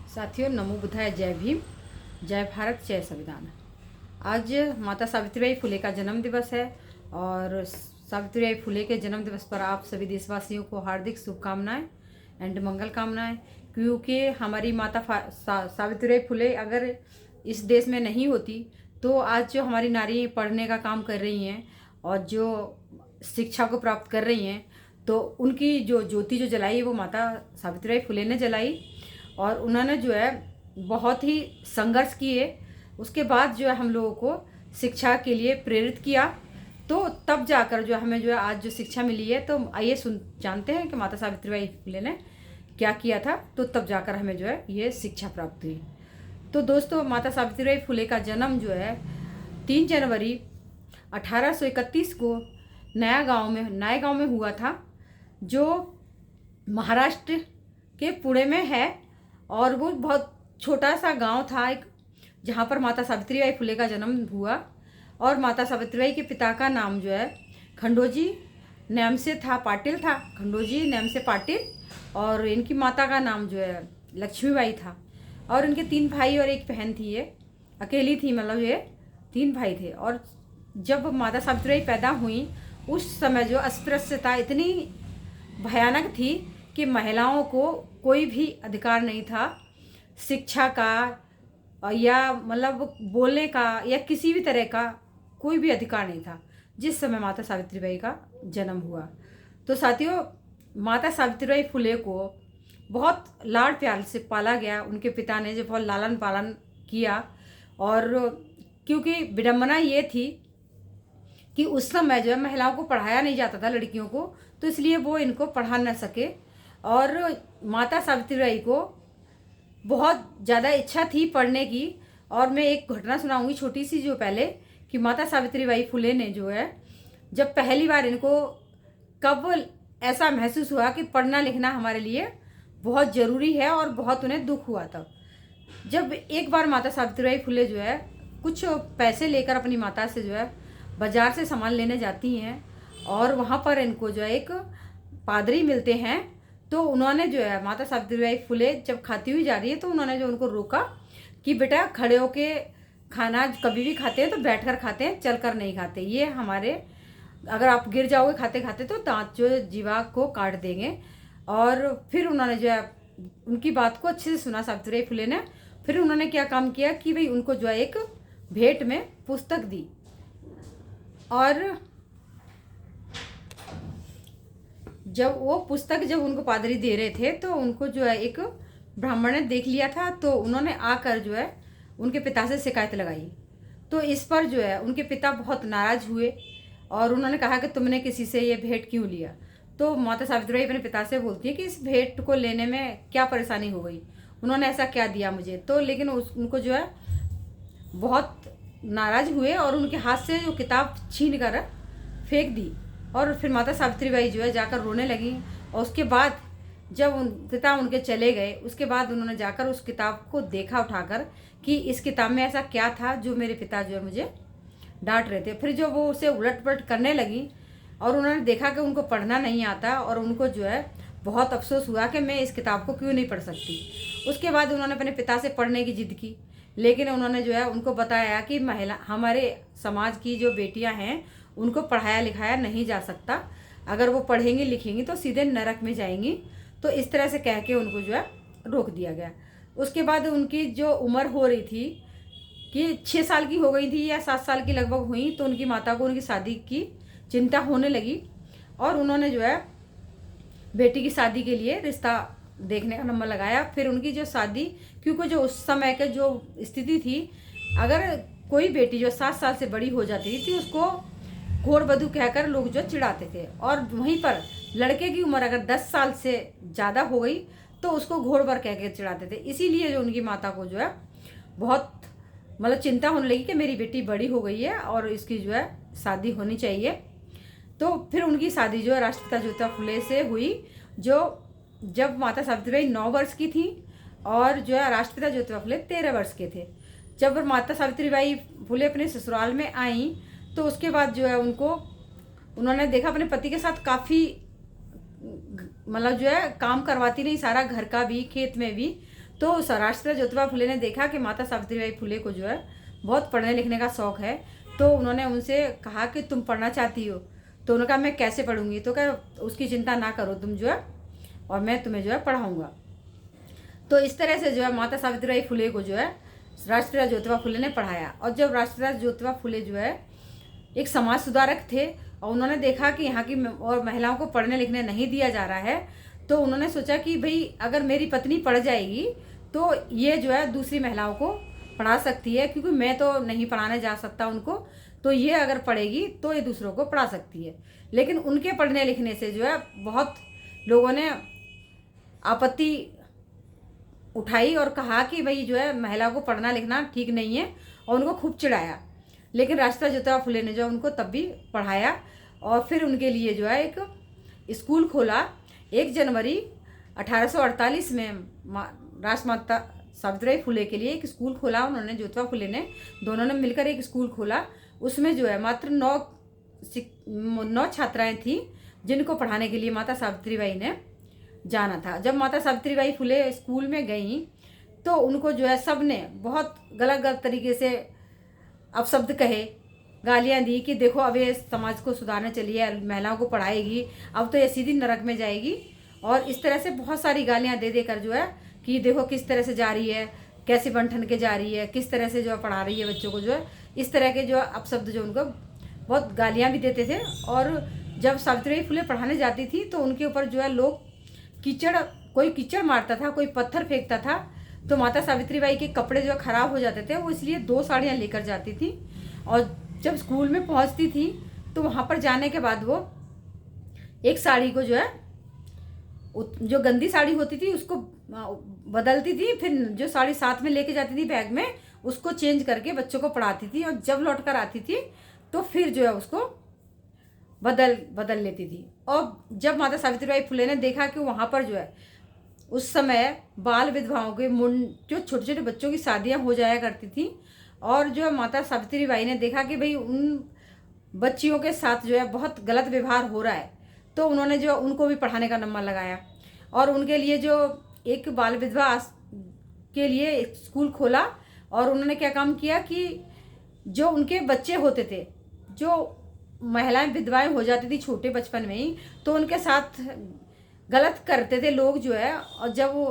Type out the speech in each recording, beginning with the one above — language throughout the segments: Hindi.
साथियों, नमो बुद्धाय, जय भीम, जय भारत, जय संविधान। आज माता सावित्रीबाई फुले का जन्म दिवस है और सावित्रीबाई फुले के जन्म दिवस पर आप सभी देशवासियों को हार्दिक शुभकामनाएं एंड मंगल कामनाएं। क्योंकि हमारी माता सावित्रीबाई फुले अगर इस देश में नहीं होती तो आज जो हमारी नारी पढ़ने का काम कर रही हैं और जो शिक्षा को प्राप्त कर रही हैं, तो उनकी जो ज्योति जो जलाई वो माता सावित्रीबाई फुले ने जलाई। और उन्होंने जो है बहुत ही संघर्ष किए, उसके बाद जो है हम लोगों को शिक्षा के लिए प्रेरित किया। तो तब जाकर जो हमें जो है आज जो शिक्षा मिली है, तो आइए जानते हैं कि माता सावित्रीबाई फुले ने क्या किया था। तो तब जाकर हमें जो है ये शिक्षा प्राप्त हुई। तो दोस्तों, माता सावित्रीबाई फुले का जन्म जो है 3 जनवरी 1831 को नया गांव में हुआ था, जो महाराष्ट्र के पुणे में है। और वो बहुत छोटा सा गांव था एक, जहाँ पर माता सावित्रीबाई फुले का जन्म हुआ। और माता सावित्रीबाई के पिता का नाम जो है खंडोजी नाम से था, पाटिल था, खंडोजी नाम से पाटिल। और इनकी माता का नाम जो है लक्ष्मीबाई था। और इनके 3 भाई और 1 बहन थी। ये अकेली थी, मतलब ये 3 भाई थे। और जब माता सावित्रीबाई पैदा हुई उस समय जो अस्पृश्यता इतनी भयानक थी कि महिलाओं को कोई भी अधिकार नहीं था शिक्षा का, या मतलब बोलने का, या किसी भी तरह का कोई भी अधिकार नहीं था जिस समय माता सावित्रीबाई का जन्म हुआ। तो साथियों, माता सावित्रीबाई फुले को बहुत लाड प्यार से पाला गया। उनके पिता ने जो बहुत लालन पालन किया। और क्योंकि विडंबना ये थी कि उस समय जो है महिलाओं को पढ़ाया नहीं जाता था, लड़कियों को, तो इसलिए वो इनको पढ़ा न सके। और माता सावित्रीबाई को बहुत ज़्यादा इच्छा थी पढ़ने की। और मैं एक घटना सुनाऊंगी छोटी सी, जो पहले कि माता सावित्रीबाई फुले ने जो है जब पहली बार इनको कब ऐसा महसूस हुआ कि पढ़ना लिखना हमारे लिए बहुत ज़रूरी है, और बहुत उन्हें दुख हुआ। तब जब एक बार माता सावित्रीबाई फुले जो है कुछ पैसे लेकर अपनी माता से जो है बाज़ार से सामान लेने जाती हैं, और वहाँ पर इनको जो है एक पादरी मिलते हैं। तो उन्होंने जो है माता सावित्रीबाई फुले जब खाती हुई जा रही है, तो उन्होंने जो उनको रोका कि बेटा, खड़े होके खाना कभी भी खाते हैं तो बैठकर खाते हैं, चलकर नहीं खाते। ये हमारे, अगर आप गिर जाओगे खाते खाते तो दांत जो जीवा को काट देंगे। और फिर उन्होंने जो है उनकी बात को अच्छे से सुना सावित्रीबाई फुले ने। फिर उन्होंने क्या काम किया कि भाई उनको जो है एक भेंट में पुस्तक दी। और जब वो पुस्तक जब उनको पादरी दे रहे थे, तो उनको जो है एक ब्राह्मण ने देख लिया था। तो उन्होंने आकर जो है उनके पिता से शिकायत लगाई। तो इस पर जो है उनके पिता बहुत नाराज़ हुए और उन्होंने कहा कि तुमने किसी से ये भेंट क्यों लिया। तो माता सावित्रीबाई अपने पिता से बोलती है कि इस भेंट को लेने में क्या परेशानी हो गई, उन्होंने ऐसा क्या दिया मुझे। तो लेकिन उनको जो है बहुत नाराज़ हुए और उनके हाथ से जो किताब छीन कर फेंक दी। और फिर माता सावित्रीबाई जो है जाकर रोने लगी। और उसके बाद जब पिता उनके चले गए, उसके बाद उन्होंने जाकर उस किताब को देखा उठाकर कि इस किताब में ऐसा क्या था जो मेरे पिता जो है मुझे डांट रहे थे। फिर जो वो उसे उलट पलट करने लगी और उन्होंने देखा कि उनको पढ़ना नहीं आता, और उनको जो है बहुत अफसोस हुआ कि मैं इस किताब को क्यों नहीं पढ़ सकती। उसके बाद उन्होंने अपने पिता से पढ़ने की जिद की, लेकिन उन्होंने जो है उनको बताया कि महिला, हमारे समाज की जो बेटियां हैं उनको पढ़ाया लिखाया नहीं जा सकता, अगर वो पढ़ेंगी लिखेंगी तो सीधे नरक में जाएंगी। तो इस तरह से कह के उनको जो है रोक दिया गया। उसके बाद उनकी जो उम्र हो रही थी कि 6 साल की हो गई थी या 7 साल की लगभग हुई, तो उनकी माता को उनकी शादी की चिंता होने लगी। और उन्होंने जो है बेटी की शादी के लिए रिश्ता देखने का नंबर लगाया। फिर उनकी जो शादी, क्योंकि जो उस समय के जो स्थिति थी, अगर कोई बेटी जो 7 साल से बड़ी हो जाती थी उसको घोर वधू कहकर लोग जो चिढ़ाते थे। और वहीं पर लड़के की उम्र अगर 10 साल से ज़्यादा हो गई तो उसको घोर वर कह के चिढ़ाते थे। इसीलिए जो उनकी माता को जो है बहुत मतलब चिंता होने लगी कि मेरी बेटी बड़ी हो गई है और इसकी जो है शादी होनी चाहिए। तो फिर उनकी शादी जो है राष्ट्रपिता ज्योतिबा फुले से हुई, जो जब माता सावित्रीबाई 9 वर्ष की थी और जो है राष्ट्रपिता ज्योतिबा फुले 13 वर्ष के थे। जब माता सावित्रीबाई फुले अपने ससुराल में आई, तो उसके बाद जो है उन्होंने देखा अपने पति के साथ काफ़ी मतलब जो है काम करवाती रही, सारा घर का भी खेत में भी। तो राष्ट्रपिता ज्योतिबा फुले ने देखा कि माता सावित्रीबाई फुले को जो है बहुत पढ़ने लिखने का शौक़ है, तो उन्होंने उनसे कहा कि तुम पढ़ना चाहती हो? तो उन्होंने कहा मैं कैसे पढ़ूंगी? तो क्या उसकी चिंता ना करो तुम जो है, और मैं तुम्हें जो है पढ़ाऊँगा। तो इस तरह से जो है माता सावित्रीबाई फुले को जो है राष्ट्रपिता ज्योतिबा फुले ने पढ़ाया। और जब राष्ट्रपिता ज्योतिबा फुले जो है एक समाज सुधारक थे और उन्होंने देखा कि यहाँ की और महिलाओं को पढ़ने लिखने नहीं दिया जा रहा है, तो उन्होंने सोचा कि भाई अगर मेरी पत्नी पढ़ जाएगी तो ये जो है दूसरी महिलाओं को पढ़ा सकती है, क्योंकि मैं तो नहीं पढ़ाने जा सकता उनको, तो ये अगर पढ़ेगी तो ये दूसरों को पढ़ा सकती है। लेकिन उनके पढ़ने लिखने से जो है बहुत लोगों ने आपत्ति उठाई और कहा कि भाई जो है महिला को पढ़ना लिखना ठीक नहीं है, और उनको खूब चिढ़ाया। लेकिन राष्ट्रपिता ज्योतिबा फुले ने जो उनको तब भी पढ़ाया और फिर उनके लिए जो है एक स्कूल खोला। 1 जनवरी 1848 में राष्ट्रमाता सावित्रीबाई फुले के लिए एक स्कूल खोला उन्होंने, ज्योतिबा फुले ने, दोनों ने मिलकर एक स्कूल खोला। उसमें जो है मात्र 9 छात्राएं थीं जिनको पढ़ाने के लिए माता सावित्रीबाई ने जाना था। जब माता सावित्रीबाई फुले स्कूल में गईं तो उनको जो है सब ने बहुत गलत गलत तरीके से अपशब्द कहे, गालियां दी कि देखो अब ये समाज को सुधारने चली है, महिलाओं को पढ़ाएगी, अब तो ये सीधी नरक में जाएगी। और इस तरह से बहुत सारी गालियां दे देकर जो है कि देखो किस तरह से जा रही है, कैसे बन ठन के जा रही है, किस तरह से जो है पढ़ा रही है बच्चों को, जो है इस तरह के जो अपशब्द जो उनको बहुत गालियाँ भी देते थे। और जब सावित्रीबाई फुले पढ़ाने जाती थी तो उनके ऊपर जो है लोग कोई कीचड़ मारता था, कोई पत्थर फेंकता था, तो माता सावित्रीबाई के कपड़े जो ख़राब हो जाते थे, वो इसलिए 2 साड़ियाँ लेकर जाती थी। और जब स्कूल में पहुंचती थी तो वहाँ पर जाने के बाद वो एक साड़ी को जो है जो गंदी साड़ी होती थी उसको बदलती थी, फिर जो साड़ी साथ में लेके जाती थी बैग में उसको चेंज करके बच्चों को पढ़ाती थी, और जब लौट कर आती थी तो फिर जो है उसको बदल लेती थी। और जब माता सावित्रीबाई फुले ने देखा कि वहाँ पर जो है उस समय बाल विधवाओं के जो छोटे छोटे बच्चों की शादियाँ हो जाया करती थी, और जो माता सावित्रीबाई ने देखा कि भाई उन बच्चियों के साथ जो है बहुत गलत व्यवहार हो रहा है, तो उन्होंने जो उनको भी पढ़ाने का नंबर लगाया और उनके लिए जो एक बाल विधवा के लिए एक स्कूल खोला। और उन्होंने क्या काम किया कि जो उनके बच्चे होते थे, जो महिलाएं विधवाएं हो जाती थी छोटे बचपन में ही, तो उनके साथ गलत करते थे लोग जो है। और जब वो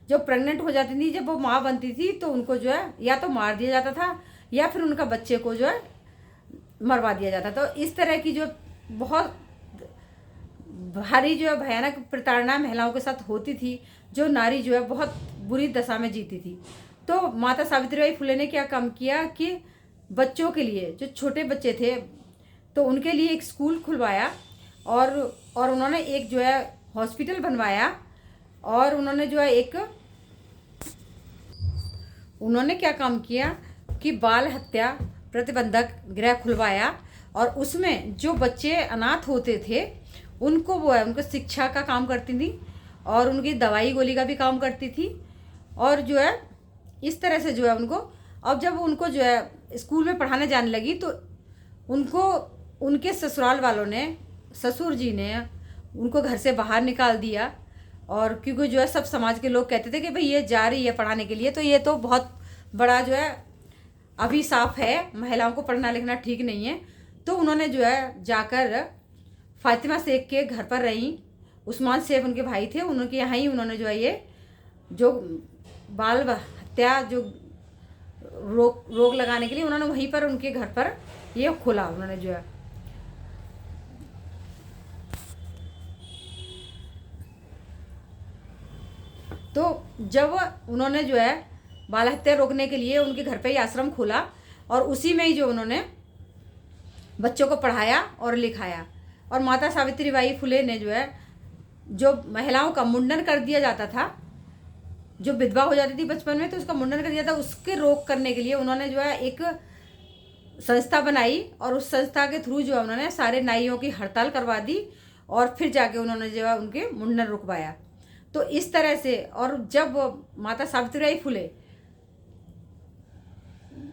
प्रेग्नेंट हो जाती थी, जब वो माँ बनती थी, तो उनको जो है या तो मार दिया जाता था या फिर उनका बच्चे को जो है मरवा दिया जाता। तो इस तरह की जो बहुत भारी जो है भयानक प्रताड़ना महिलाओं के साथ होती थी, जो नारी जो है बहुत बुरी दशा में जीती थी। तो माता सावित्रीबाई फुले ने क्या काम किया कि बच्चों के लिए, जो छोटे बच्चे थे, तो उनके लिए एक स्कूल खुलवाया और उन्होंने एक जो है हॉस्पिटल बनवाया, और उन्होंने क्या काम किया कि बाल हत्या प्रतिबंधक गृह खुलवाया, और उसमें जो बच्चे अनाथ होते थे उनको उनको शिक्षा का काम करती थी और उनकी दवाई गोली का भी काम करती थी। और जो है इस तरह से जो है उनको, अब जब उनको जो है स्कूल में पढ़ाने जाने लगी तो उनको उनके ससुराल वालों ने, ससुर जी ने उनको घर से बाहर निकाल दिया। और क्योंकि जो है सब समाज के लोग कहते थे कि भाई ये जा रही है पढ़ाने के लिए, तो ये तो बहुत बड़ा जो है अभिशाप है, महिलाओं को पढ़ना लिखना ठीक नहीं है। तो उन्होंने जो है जाकर फातिमा शेख के घर पर रही, उस्मान शेख उनके भाई थे, उनके यहाँ ही उन्होंने जो है ये जो बाल हत्या जो रोक लगाने के लिए उन्होंने वहीं पर उनके घर पर ये खोला उन्होंने जो है। तो जब उन्होंने जो है बाल हत्या रोकने के लिए उनके घर पे ही आश्रम खोला, और उसी में ही जो उन्होंने बच्चों को पढ़ाया और लिखाया। और माता सावित्रीबाई फुले ने जो है जो महिलाओं का मुंडन कर दिया जाता था, जो विधवा हो जाती थी बचपन में तो उसका मुंडन कर दिया था, उसके रोक करने के लिए उन्होंने जो है एक संस्था बनाई, और उस संस्था के थ्रू जो है उन्होंने सारे नाइयों की हड़ताल करवा दी, और फिर जाके उन्होंने जो है उनके मुंडन रुकवाया। तो इस तरह से, और जब माता सावित्रीबाई फुले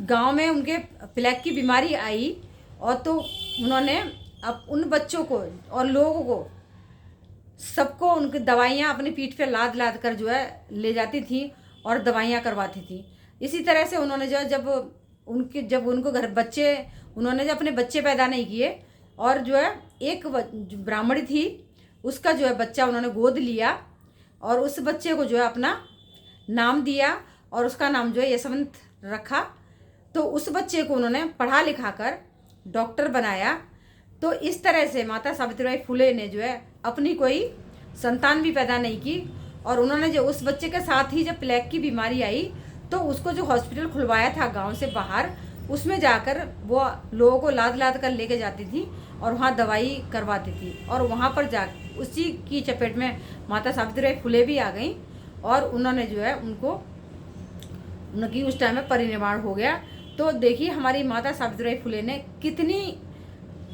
गांव में उनके प्लेग की बीमारी आई, और तो उन्होंने अब उन बच्चों को और लोगों को सबको उनकी दवाइयाँ अपनी पीठ पे लाद लाद कर जो है ले जाती थी, और दवाइयाँ करवाती थी। इसी तरह से उन्होंने जो है जब उनको घर बच्चे उन्होंने जब अपने बच्चे पैदा नहीं किए और जो है एक ब्राह्मणी थी उसका जो है बच्चा उन्होंने गोद लिया और उस बच्चे को जो है अपना नाम दिया और उसका नाम जो है यशवंत रखा। तो उस बच्चे को उन्होंने पढ़ा लिखा कर डॉक्टर बनाया। तो इस तरह से माता सावित्रीबाई फुले ने जो है अपनी कोई संतान भी पैदा नहीं की और उन्होंने जो उस बच्चे के साथ ही जब प्लेग की बीमारी आई तो उसको जो हॉस्पिटल खुलवाया था गांव से बाहर, उसमें जाकर वो लोगों को लाद लाद कर लेके जाती थी और वहाँ दवाई करवाती थी और वहाँ पर जा उसी की चपेट में माता सावित्रीबाई फुले भी आ गई और उन्होंने जो है उनकी उस टाइम में परिनिर्वाण हो गया। तो देखिए हमारी माता सावित्रीबाई फुले ने कितनी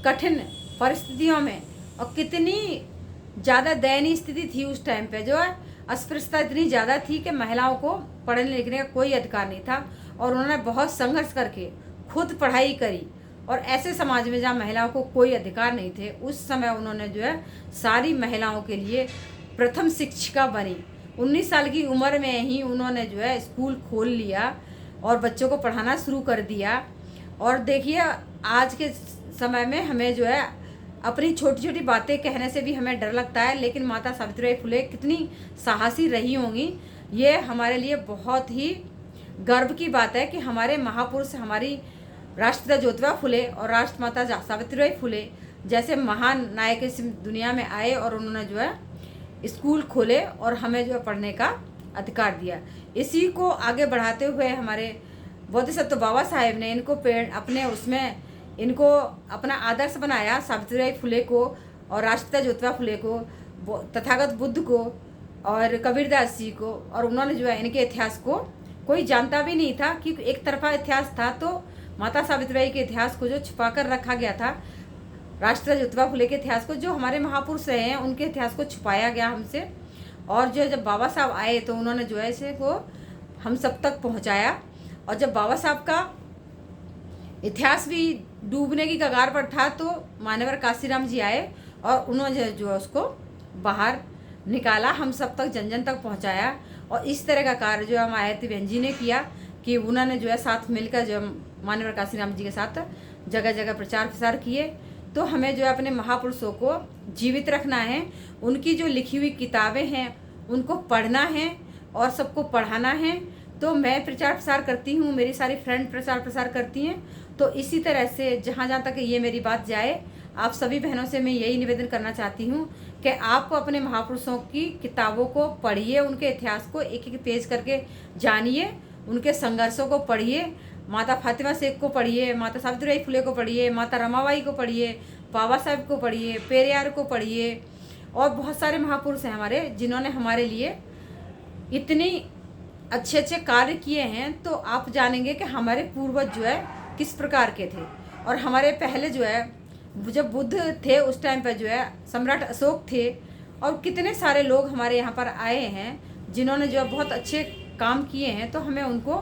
कठिन परिस्थितियों में और कितनी ज़्यादा दयनीय स्थिति थी उस टाइम पे, जो है अस्पृश्यता इतनी ज़्यादा थी कि महिलाओं को पढ़ने लिखने का कोई अधिकार नहीं था और उन्होंने बहुत संघर्ष करके खुद पढ़ाई करी और ऐसे समाज में जहाँ महिलाओं को कोई अधिकार नहीं थे उस समय उन्होंने जो है सारी महिलाओं के लिए प्रथम शिक्षिका बनी। 19 साल की उम्र में ही उन्होंने जो है स्कूल खोल लिया और बच्चों को पढ़ाना शुरू कर दिया। और देखिए आज के समय में हमें जो है अपनी छोटी छोटी बातें कहने से भी हमें डर लगता है, लेकिन माता सावित्रीबाई फुले कितनी साहसी रही होंगी, ये हमारे लिए बहुत ही गर्व की बात है कि हमारे महापुरुष, हमारी राष्ट्रपिता ज्योतिबा फुले और राष्ट्रमाता सावित्रीबाई फुले जैसे महान नायक इस दुनिया में आए और उन्होंने जो है स्कूल खोले और हमें जो है पढ़ने का अधिकार दिया। इसी को आगे बढ़ाते हुए हमारे बोधिसत्व बाबा साहेब ने इनको अपना आदर्श बनाया, सावित्रीबाई फुले को और राष्ट्रपिता ज्योतिबा फुले को, तथागत बुद्ध को और कबीरदास जी को। और उन्होंने जो है इनके इतिहास को कोई जानता भी नहीं था कि एक तरफा इतिहास था, तो माता सावित्रीबाई के इतिहास को जो छुपा कर रखा गया था, राष्ट्रपिता ज्योतिबा फुले के इतिहास को, जो हमारे महापुरुष रहे हैं उनके इतिहास को छुपाया गया हमसे। और जो जब बाबा साहब आए तो उन्होंने जो है इसे को हम सब तक पहुंचाया। और जब बाबा साहब का इतिहास भी डूबने की कगार पर था तो मान्यवर काशीराम जी आए और उन्होंने जो है उसको बाहर निकाला, हम सब तक जन जन तक पहुंचाया। और इस तरह का कार्य जो हम आयती बहन जी ने किया कि उन्होंने जो है साथ मिलकर जो मान्यवर काशीराम जी के साथ जगह जगह प्रचार प्रसार किए। तो हमें जो है अपने महापुरुषों को जीवित रखना है, उनकी जो लिखी हुई किताबें हैं उनको पढ़ना है और सबको पढ़ाना है। तो मैं प्रचार प्रसार करती हूँ, मेरी सारी फ्रेंड प्रचार प्रसार करती हैं। तो इसी तरह से जहाँ जहाँ तक ये मेरी बात जाए, आप सभी बहनों से मैं यही निवेदन करना चाहती हूँ कि आप अपने महापुरुषों की किताबों को पढ़िए, उनके इतिहास को एक एक पेज करके जानिए, उनके संघर्षों को पढ़िए, माता फातिमा शेख को पढ़िए, माता सावित्रीबाई फुले को पढ़िए, माता रमाबाई को पढ़िए, बाबा साहब को पढ़िए, पेरियार को पढ़िए। और बहुत सारे महापुरुष हैं हमारे जिन्होंने हमारे लिए इतनी अच्छे अच्छे कार्य किए हैं। तो आप जानेंगे कि हमारे पूर्वज जो है किस प्रकार के थे। और हमारे पहले जो है जब बुद्ध थे उस टाइम पर जो है सम्राट अशोक थे और कितने सारे लोग हमारे यहाँ पर आए हैं जिन्होंने जो है बहुत अच्छे काम किए हैं। तो हमें उनको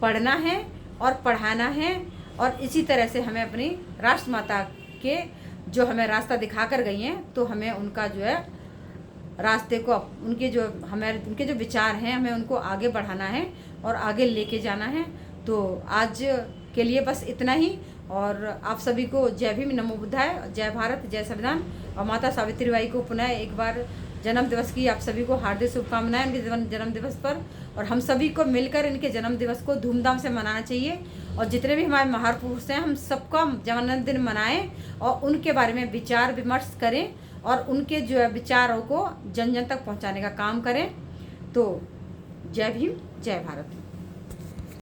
पढ़ना है और पढ़ाना है और इसी तरह से हमें अपनी राष्ट्रमाता के जो हमें रास्ता दिखा कर गई हैं तो हमें उनका जो है रास्ते को उनके जो विचार हैं हमें उनको आगे बढ़ाना है और आगे लेके जाना है। तो आज के लिए बस इतना ही और आप सभी को जय भीम, नमो बुद्धाय, जय भारत, जय संविधान। और माता सावित्रीबाई को पुनः एक बार जन्म दिवस की आप सभी को हार्दिक शुभकामनाएं उनके जन्म दिवस पर। और हम सभी को मिलकर इनके जन्म दिवस को धूमधाम से मनाना चाहिए और जितने भी हमारे महापुरुष हैं हम सबका जन्मदिन मनाएं और उनके बारे में विचार विमर्श करें और उनके जो है विचारों को जन जन तक पहुंचाने का काम करें। तो जय भीम, जय भारत।